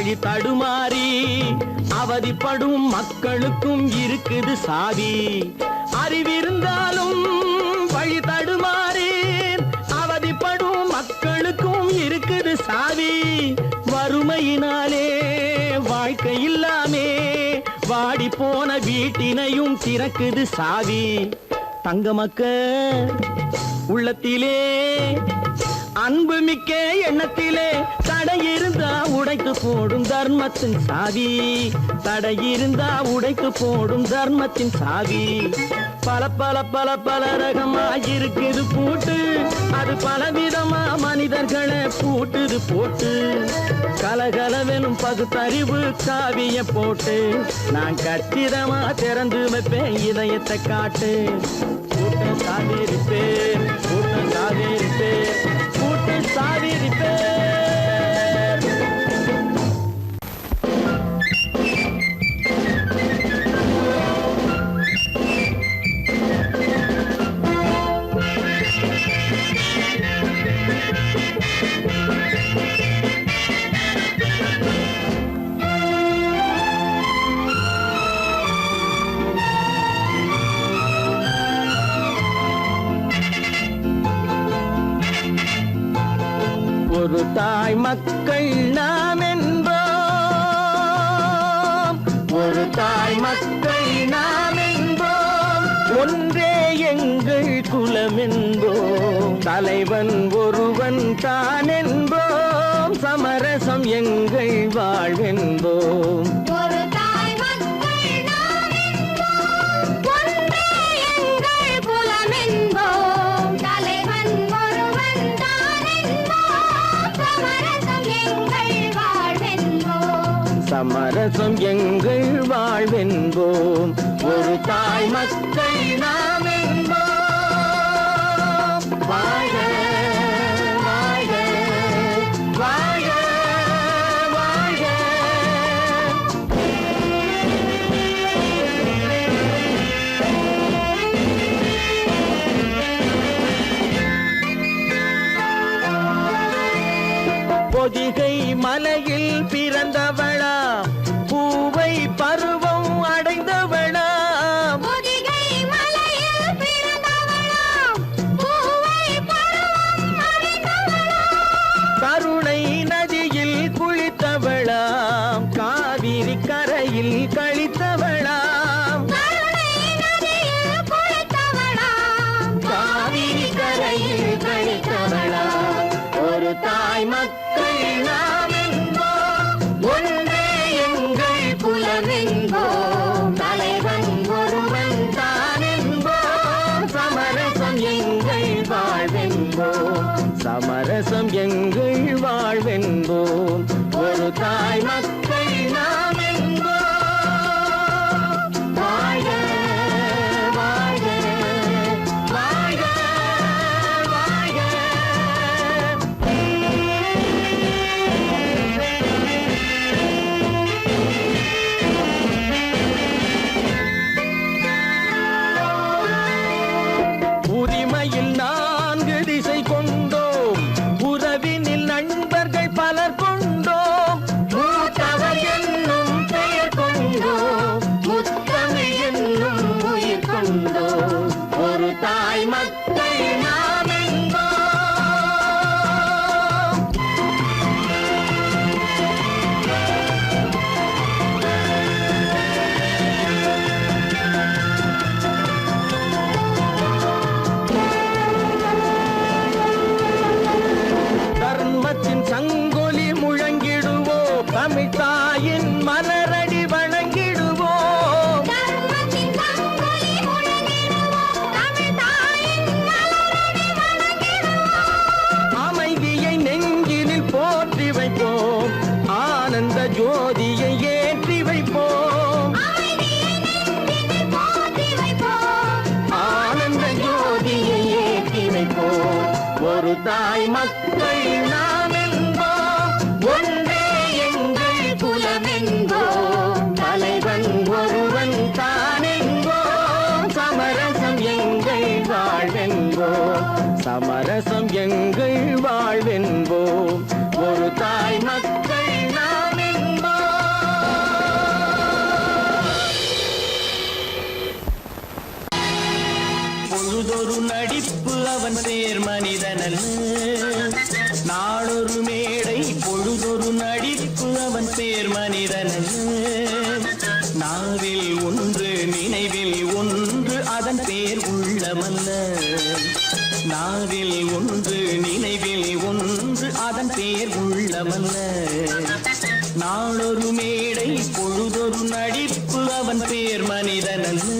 வழி தடுமாறி அவதிப்படும் மக்களுக்கும் இருக்குது சாவி. அறிவிருந்தாலும் வழி தடுமாறி அவதிப்படும் மக்களுக்கும் இருக்குது சாவி. வறுமையினாலே வாழ்க்கை இல்லாமே வாடி போன வீட்டினையும் திறக்குது சாவி. தங்க மக்க உள்ளத்திலே அன்பு மிக்க எண்ணத்திலே தடை இருந்தா உடைத்து போடும் தர்மத்தின் சாவி. தடை இருந்தா உடைத்து போடும் தர்மத்தின் சாவி. பல பல பல பல ரகமா இருக்குது பூட்டு, அது பலவிதமா மனிதர்களை பூட்டுது போட்டு. கலகலவெனும் பகுத்தறிவு காவிய போட்டு நான் கச்சிதமா திறந்து வைப்பேன் இதயத்தை காட்டு. கூட்டம் சாதிருப்பேன், கூட்டம் சாதிருப்பேன், கூட்டம் சாதிருப்பேன். ஒரு தாய் மக்கள் நாம் என்போம், ஒரு தாய் மக்கள் நாம் என்போம், ஒன்றே எங்கள் குலம் என்போம். தலைவன் ஒருவன் தான் என்போம், சமரசம் எங்கள் வாழ்வென்போம். சமரசம் எங்கள் வாழ்வென்போம், ஒரு தாய் மக்கள் நாம் என்போம். வாழ்க வாழ்க வாழ்க வாழ்க. பொதிகை மலையில் பிறந்தவளா, பூவை பருவம் அடைந்தவளா. பொதிகை மலையில் பிறந்தவளா, பூவை பருவம் அடைந்தவளா. கருணை நதியில் குளித்தவளா, காவிரி கரையில் கழித்தவளா. கருணை நதியில் குளித்தவளா, காவிரி கரையில் கழித்தவளா. ஒரு தாய் மக்கள் நாம் என்போம், ஒன்றே எங்கள் குலம் என்போம். தலைவன் ஒருவன் தான் என்போம், சமரசம் எங்கள் வாழ்வென்போம். சமரசம் எங்கள் வாழ்வென்போம், ஒரு தாய் மக்கள் நாம் என்போம். வாழ்க வாழ்க வாழ்க வாழ்க. உரிமையில் 4 திசை கொண்டோம், உறவினில் நண்பர்கள் பலர் கொண்டோம். மூத்தவர் என்னும் பெயர் கொண்டோம், முத்தமிழ் என்னும் உயிர் கொண்டோம். ஒரு தாய் மக்கள் நாம் என்போம். தர்மத்தின் சங்கொலி முழங்கிடுவோம், தமிழ் தாயின் மலரடி வணங்கிடுவோம். தர்மத்தின் சங்கொலி முழங்கிடுவோம், தமிழ் தாயின் மலரடி வணங்கிடுவோம். அமைதியை நெஞ்சினில் போற்றி வைப்போம், ஆனந்த ஜோதியை ஏற்றி வைப்போம். அமைதியை நெஞ்சினில் போற்றி வைப்போம், ஆனந்த ஜோதியை ஏற்றி வைப்போம். ஒரு தாய் மக்கள் நாம் என்போம், ஒன்றே எங்கள் குலம் என்போம். தலைவன் ஒருவன் தான் என்போம், சமரசம் எங்கள் வாழ்வென்போம். சமரசம் எங்கள் வாழ்வென்போம், ஒரு தாய் மக்கள் நாம் என்போம். பேர் மனிதனல்ல. நாளொரு மேடை பொழுதொரு நடிப்பு அவன் பேர் மனிதனல்ல. நாவில் ஒன்று நினைவில் ஒன்று அதன் பேர் உள்ளமல்ல. நாவில் ஒன்று நினைவில் ஒன்று அதன் பேர் உள்ளமல்ல. நாளொரு மேடை பொழுதொரு நடிப்பு அவன் பேர் மனிதனல்ல.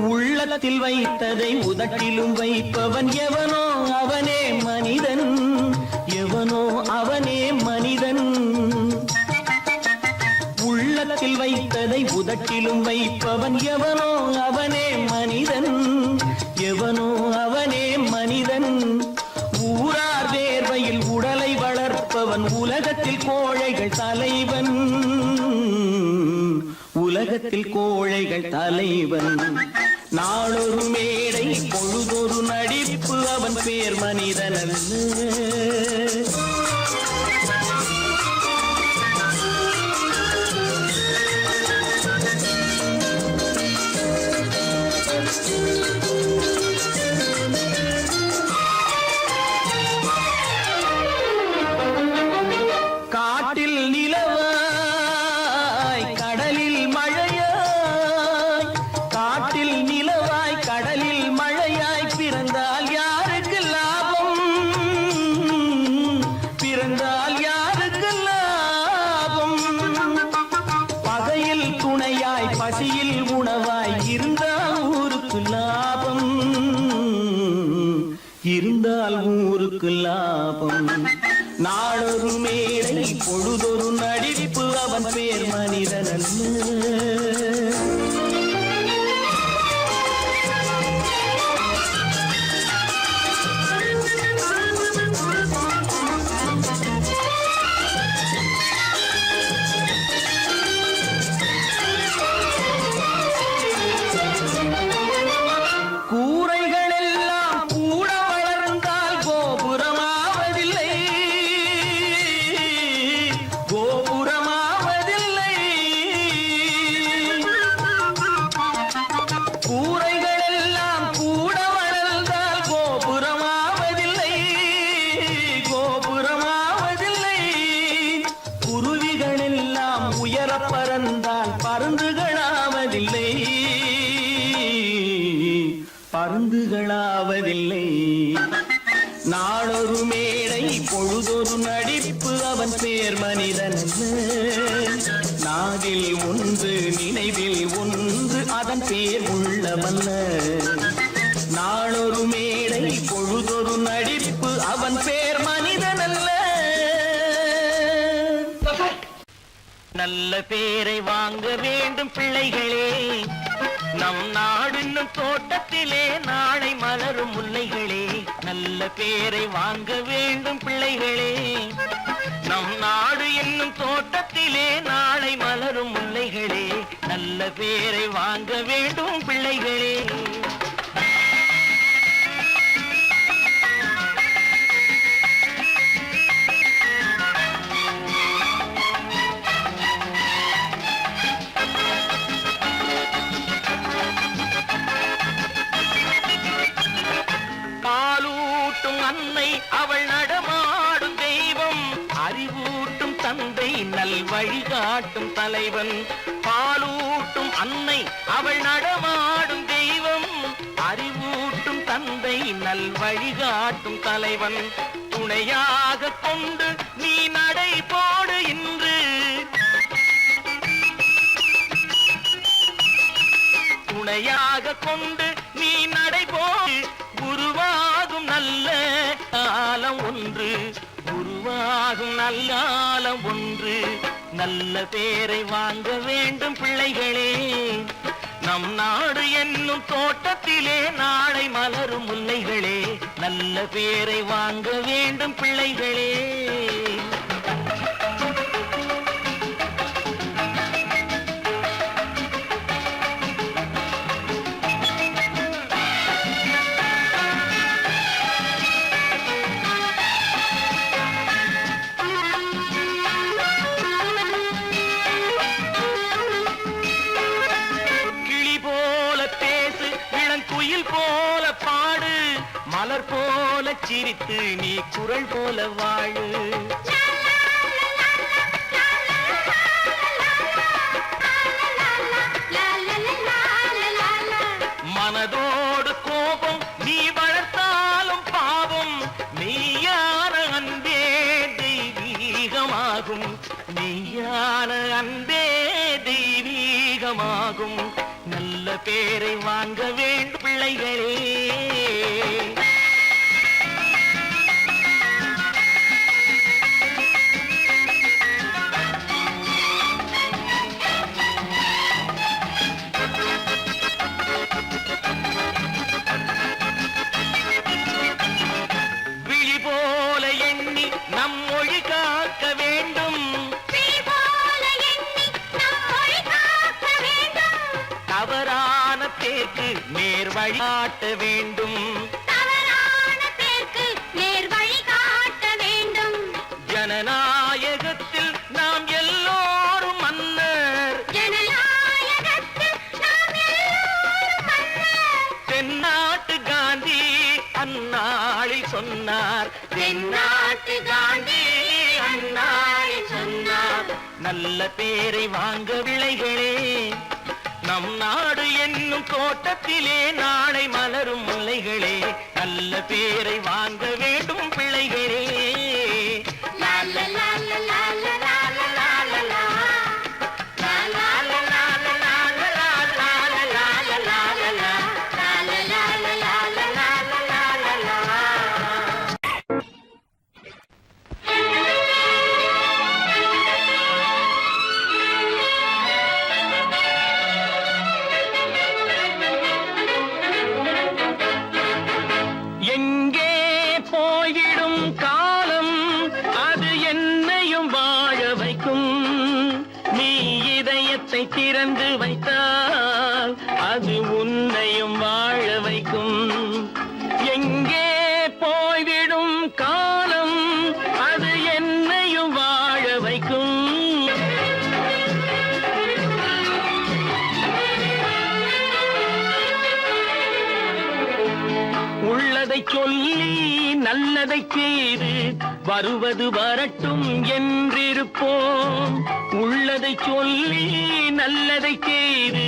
உள்ளத்தில் வைத்ததை உதட்டிலும் வைப்பவன் எவனோ அவனே மனிதன். எவனோ அவனே மனிதன். உள்ளத்தில் வைத்ததை உதட்டிலும் வைப்பவன் எவனோ அவனே மனிதன். எவனோ அவனே மனிதன். ஊரார் வேர்வையில் உடலை வளர்ப்பவன் உலகத்தில் கோழைகள் தலைவன். உலகத்தில் கோழைகள் தலைவன். நாளொரு மேடை பொழுதொரு நடிப்பு அவன் பேர் மனிதனல்ல. காட்டில் நிலவாய் கடலில் மழையாய். காட்டில் நிலவாய் கடலில் மழையாய் பிறந்தால் யாருக்கு லாபம்? பிறந்தால் யாருக்கு லாபம்? பகையில் துணையாய் பசியில் உணவாய் இருந்தால் ஊருக்கு லாபம். இருந்தால் ஊருக்கு லாபம். நாளொரு மேடை பொழுதொரு நடிப்பு அவன் பேர் மனிதனல்ல. கூரைகள் எல்லாம் கூட வளர்ந்தால் கோபுரமாவதில்லை. கோபுரமாவதில்லை. கூரைகள் எல்லாம் கூட வளர்ந்தால் கோபுரமாவதில்லை. கோபுரமாவதில்லை. குருவிகள் எல்லாம் உயர பறந்தால் பருந்துகளாவதில்லை. பருந்துகளாவதில்லை. நாளொரு மேடை பொழுதொரு நடிப்பு அவன் பேர் மனிதனல்ல. நாவில் ஒன்று நினைவில் ஒன்று அதன் பேர் உள்ளமல்ல. நாளொரு மேடை பொழுதொரு நடிப்பு அவன் பேர் மனிதனல்ல. நல்ல பேரை வாங்க வேண்டும் பிள்ளைகளே. நம் நாடு என்னும் தோட்டத்திலே நாளை மலரும் முல்லைகளே. நல்ல பேரை வாங்க வேண்டும் பிள்ளைகளே. நம் நாடு என்னும் தோட்டத்திலே நாளை மலரும் முல்லைகளே. நல்ல பேரை வாங்க வேண்டும் பிள்ளைகளே. பாலூட்டும் அன்னை அவள் நடமாடும் தெய்வம். அறிவூட்டும் தந்தை நல் வழிகாட்டும் தலைவன். பாலூட்டும் அன்னை அவள் நடமாடும் தெய்வம். அறிவூட்டும் தந்தை நல் வழிகாட்டும் தலைவன். துணையாக கொண்டு நீ நடை போடு இன்று. துணையாக கொண்டு நீ நடை போடு. உருவாகும் நல்ல காலம் ஒன்று. உருவாகும் நல்ல காலம் ஒன்று. நல்ல பேரை வாங்க வேண்டும் பிள்ளைகளே. நம் நாடு என்னும் தோட்டத்திலே நாளை மலரும் முல்லைகளே. நல்ல பேரை வாங்க வேண்டும் பிள்ளைகளே. சிரித்து நீ குரல் போல வாழு. மனதோடு கோபம் நீ வளர்த்தாலும் பாவம், நீயான அன்பே தெய்வீகமாகும், நீயான அன்பே தெய்வீகமாகும். நல்ல பேரை வாங்க வேண்டும் பிள்ளைகளே. விழி போல எண்ணி நம் மொழி காக்க வேண்டும், தவறான பேருக்கு நேர் வழி காட்ட வேண்டும், ஜனநாயகத்தில் நாம் எல்லோரும் மன்னர், தென்னாட்டு காந்தி அந்நாளில் சொன்னார், தென்னாட்டு காந்தி அந்நாளில் சொன்னார். நல்ல பேரை வாங்க விளைகளே, நம் நாடு என்னும் தோட்டத்திலே நாளை மலரும் முல்லைகளே. நல்ல பேரை வாங்க வேண்டும் பிள்ளைகளே. எங்கே போய்விடும் காலம் அது என்னையும் வாழ வைக்கும், நீ இதயத்தை திறந்து வைத்தால் அது உன்னையும் வாழ வைக்கும். எங்கே போய்விடும் காலம் அது என்னையும் வாழ வைக்கும். உள்ளதை சொல்லி நல்லதை செய்து வருவது வரட்டும் என்றிருப்போம், உள்ளதை சொல்லி நல்லதை செய்து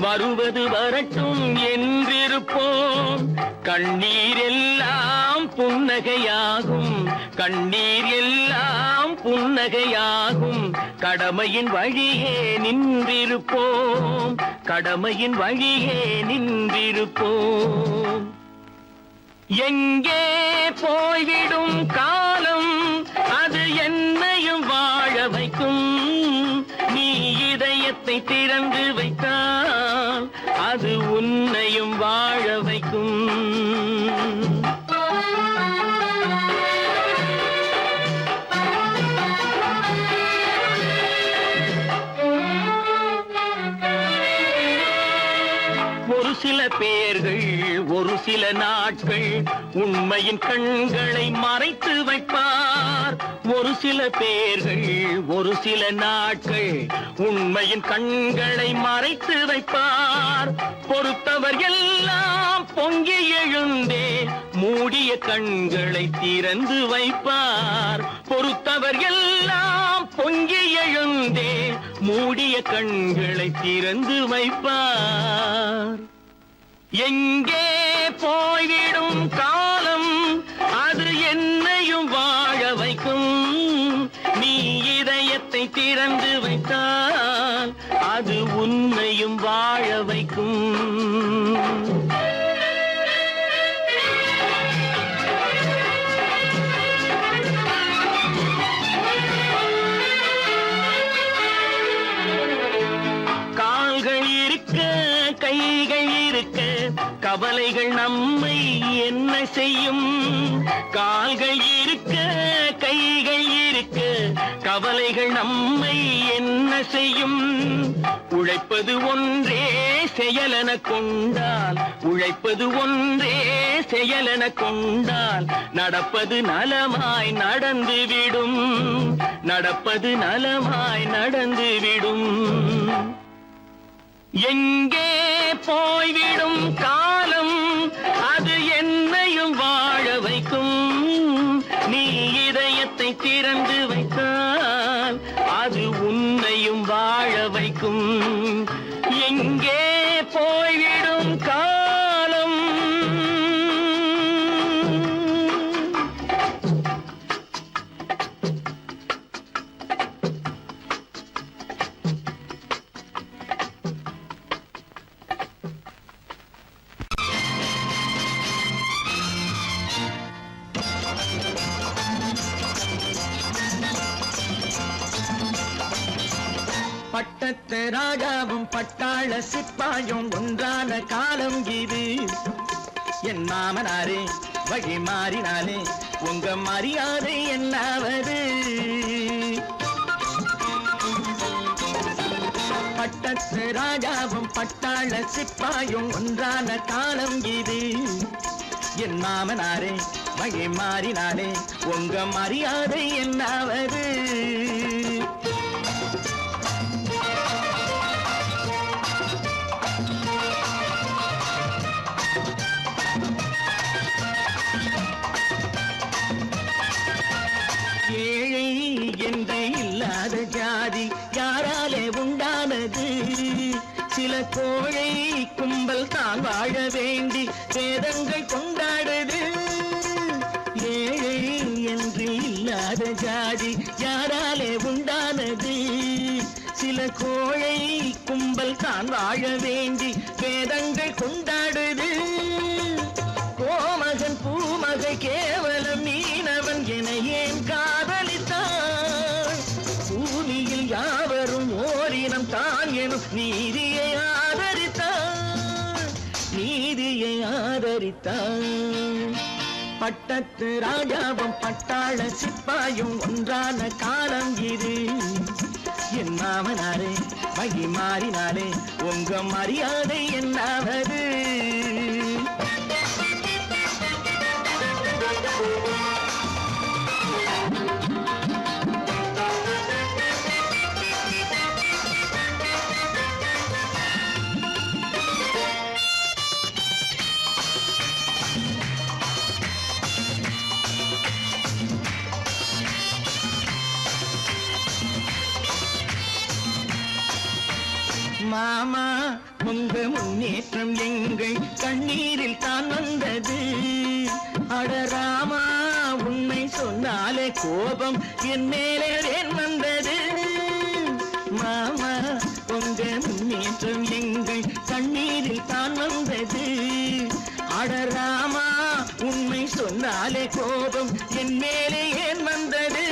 வருவது வரட்டும் என்றிருப்போம். கண்ணீர் எல்லாம் புன்னகையாகும், கண்ணீர் எல்லாம் புன்னகையாகும், கடமையின் வழியே நின்றிருப்போம், கடமையின் வழியே நின்றிருப்போம். எங்கே போய்விடும் காலம் அது என்னையும் வாழ வைக்கும், நீ இதயத்தை திறந்து வைத்தால் அது உன்னையும் வாழ வைக்கும். ஒரு சில பேர்கள் ஒரு சில நாட்கள் உண்மையின் கண்களை மறைத்து வைப்பார், ஒரு சில பேர்கள் ஒரு சில நாட்கள் உண்மையின் கண்களை மறைத்து வைப்பார். பொறுத்தவர் எல்லாம் பொங்கி எழுந்தே மூடிய கண்களை திறந்து வைப்பார், பொறுத்தவர் எல்லாம் பொங்கி எழுந்தே மூடிய கண்களை திறந்து வைப்பார். எங்கே போய்விடும் காலம் அது என்னையும் வாழ வைக்கும், நீ இதயத்தை திறந்து வைத்தால் அது உன்னையும் வாழ வைக்கும். கைகள் இருக்க கவலைகள் நம்மை என்ன செய்யும், கால்கள் இருக்க கைகள் இருக்க கவலைகள் நம்மை என்ன செய்யும். உழைப்பது ஒன்றே செயலென கொண்டால், உழைப்பது ஒன்றே செயலென கொண்டால் நடப்பது நலமாய் நடந்துவிடும், நடப்பது நலமாய் நடந்துவிடும். எங்கே போய்விடும் காலம் அது என்னையும் வாழ வைக்கும், அது உன்னையும் வாழ வைக்கும். எங்கே போய்விடும் காலம்? பட்டத்து ராஜாவும் பட்டாள சிப்பாயும் ஒன்றான காலம் இது. என் மாமனாரே வழி மாறினாலே உங்க மரியாதை என்னாவது? பட்டத்து ராஜாவும் பட்டாள சிப்பாயும் ஒன்றான காலம் இது. என் மாமனாரே வழி மாறினாலே உங்க மரியாதை என்னாவது? ஏழை என்று இல்லாத ஜாதி யாராலே உண்டானது? சில கோழை கும்பல் தான் வாழ வேண்டி வேதங்கள் கொண்டாடுது. ஏழை என்று இல்லாத ஜாதி யாராலே உண்டானது? சில கோழை கும்பல் தான் வாழ வேண்டி வேதங்கள் கொண்டாடுது. கோமகன் பூமகை கேவலம் மீனவன் என ஏன் காதலித்தான்? பூமியில் யாவரும் ஓரினம் தான் எனும் நீதியை ஆதரித்தான். நீதியை ஆதரித்தான். பட்டத்து ராஜாவும் பட்டாள சிப்பாயும் ஒன்றான காலம் இது. என் மாமனாரே வழி மாறினாலே உங்க மரியாதை என்னாவது? மாமா உங்க முன்னேற்றம் எங்கள் கண்ணீரில் தான் வந்தது. அடராமா உண்மை சொன்னாலே கோபம் என் மேலே ஏன் வந்தது? மாமா உங்க முன்னேற்றம் எங்கள் கண்ணீரில் தான் வந்தது. அடராமா உண்மை சொன்னாலே கோபம் என் மேலே ஏன் வந்தது?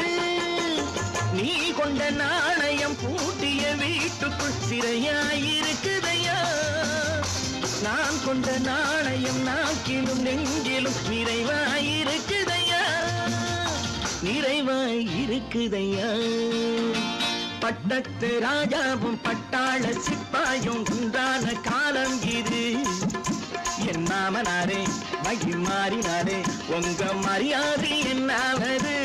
நீ கொண்ட நாணயம் பூட்டிய வீட்டுக்குள் சிறையாயிருக்குதையா? நான் கொண்ட நாணயம் நாக்கிலும் நெஞ்சிலும் நிறைவாயிருக்குதையா? நிறைவாயிருக்குதையா? பட்டத்து ராஜாவும் பட்டாள சிப்பாயும் ஒன்றான காலம் இது. என் மாமனாரே வழி மாறினாரே உங்க மரியாதை என்னாவது?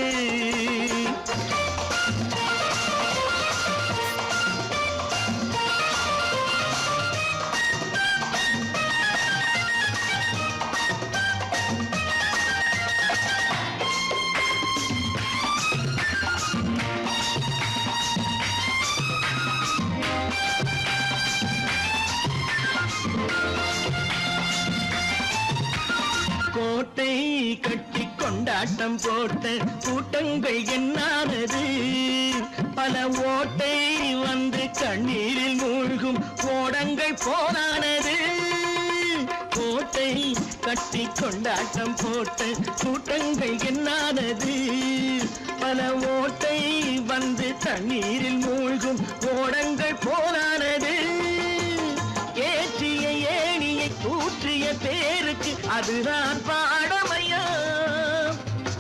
கோட்டை கட்டி கொண்டாட்டம் போட்ட கூட்டங்கள் என்னானது? பல ஓட்டை வந்து கண்ணீரில் மூழ்கும் ஓடங்கள் போனானது. கோட்டை கட்டி கொண்டாட்டம் போட்ட கூட்டங்கள் என்னானது? பல ஓட்டை வந்து தண்ணீரில் மூழ்கும் ஓடங்கள் போனானது. ஏற்றிய ஏணியை கூற்றிய பேருக்கு அதுதான் பாடமையா?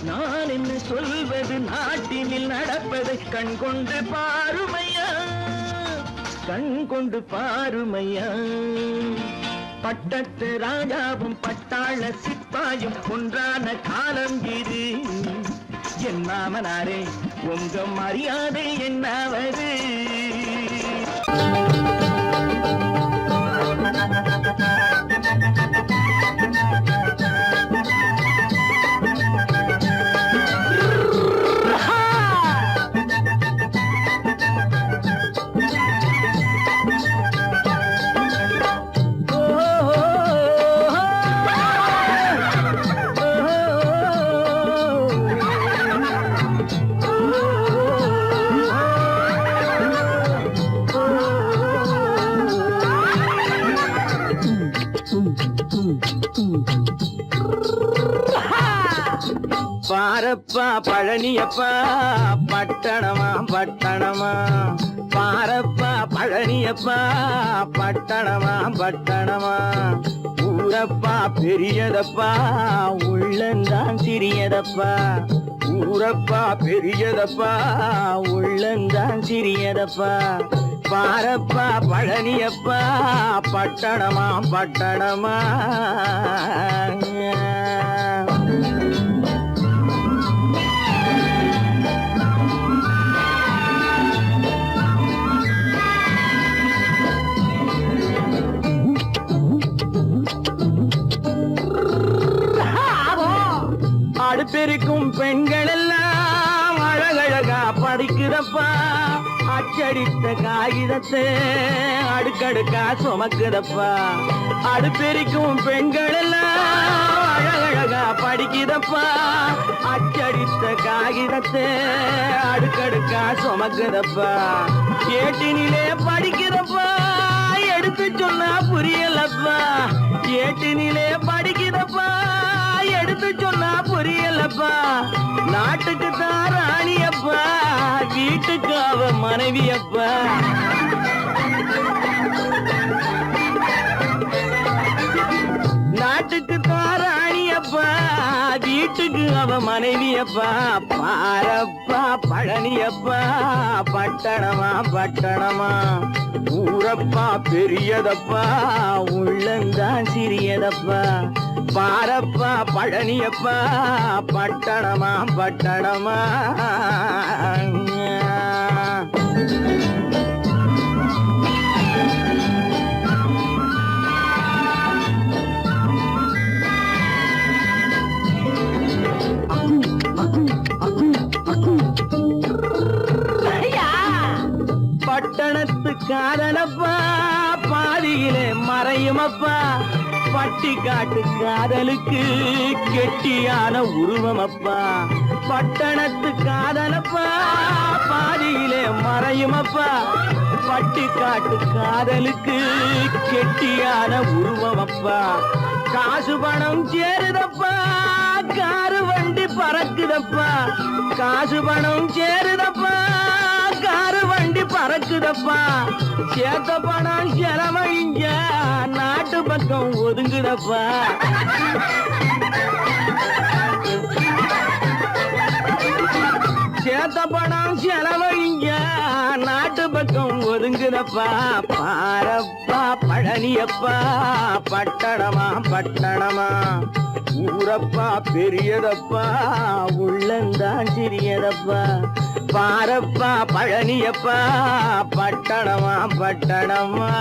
நான் என்ன சொல்வது? நாட்டினில் நடப்பதை கண் கொண்டு பாருமையா? கண் கொண்டு பாருமையா? பட்டத்து ராஜாவும் பட்டாள சிப்பாயும் ஒன்றான காலம் இது. என் மாமனாரே உங்க மரியாதை என்னாவது? பாரப்பா பழனியப்பா பட்டணமா பட்டணமா பாரப்பா பழனியப்பா பட்டணமா பட்டணமா ஊரப்பா பெரியதப்பா உள்ளந்தான் சிறியதப்பா ஊரப்பா பெரியதப்பா உள்ளந்தான் சிறியதப்பா பாரப்பா பழனியப்பா பட்டணமா பட்டணமா அடுப்பெருக்கும் பெண்கள் எல்லாம் அழகழகா படிக்குதப்பா அச்சடித்த காகிதத்தை அடுக்கடுக்கா சுமக்குதப்பா அடுப்பெருக்கும் பெண்கள் எல்லாம் அழகழகா படிக்குதப்பா அச்சடித்த காகிதத்தை அடுக்கடுக்கா சுமக்குதப்பா ஏட்டினிலே படிக்குதப்பா எடுத்து சொன்னா புரியலப்பா ஏட்டினிலே படிக்குதப்பா எடுத்து சொன்னா புரியலப்பா நாட்டுக்கு தான் ராணியப்பா வீட்டுக்கு அவ மனைவியப்பா நாட்டுக்கு தான் ராணியப்பா வீட்டுக்கு அவ மனைவியப்பா பாரப்பா பழனியப்பா பட்டணமா பட்டணமா ஊரப்பா பெரியதப்பா உள்ளந்தான் சிறியதப்பா பாரப்பா பழனியப்பா பட்டணமா பட்டணமா பட்டணத்து காதலப்பா பாதியிலே மறையுமப்பா பட்டி காட்டு காதலுக்கு கெட்டியான உருவமப்பா பட்டணத்து காதலப்பா பாதியிலே மறையுமப்பா பட்டி காட்டு காதலுக்கு கெட்டியான உருவமப்பா காசு பணம் சேருதப்பா காரு வண்டி பறக்குதப்பா காசு பணம் சேருதப்பா காரு வண்டி பறக்குதப்பா சேத்த பணம் செலவழிங்க நாட்டு பக்கம் ஒதுங்குதப்பா சேத்த பணம் செலவழிங்க நாட்டு பக்கம் ஒதுங்குதப்பா பாரப்பா பழனியப்பா பட்டணமா பட்டணமா ஊரப்பா பெரியதப்பா உள்ளந்தான் சிறியதப்பா பாரப்பா பழனியப்பா பட்டணமா பட்டணமா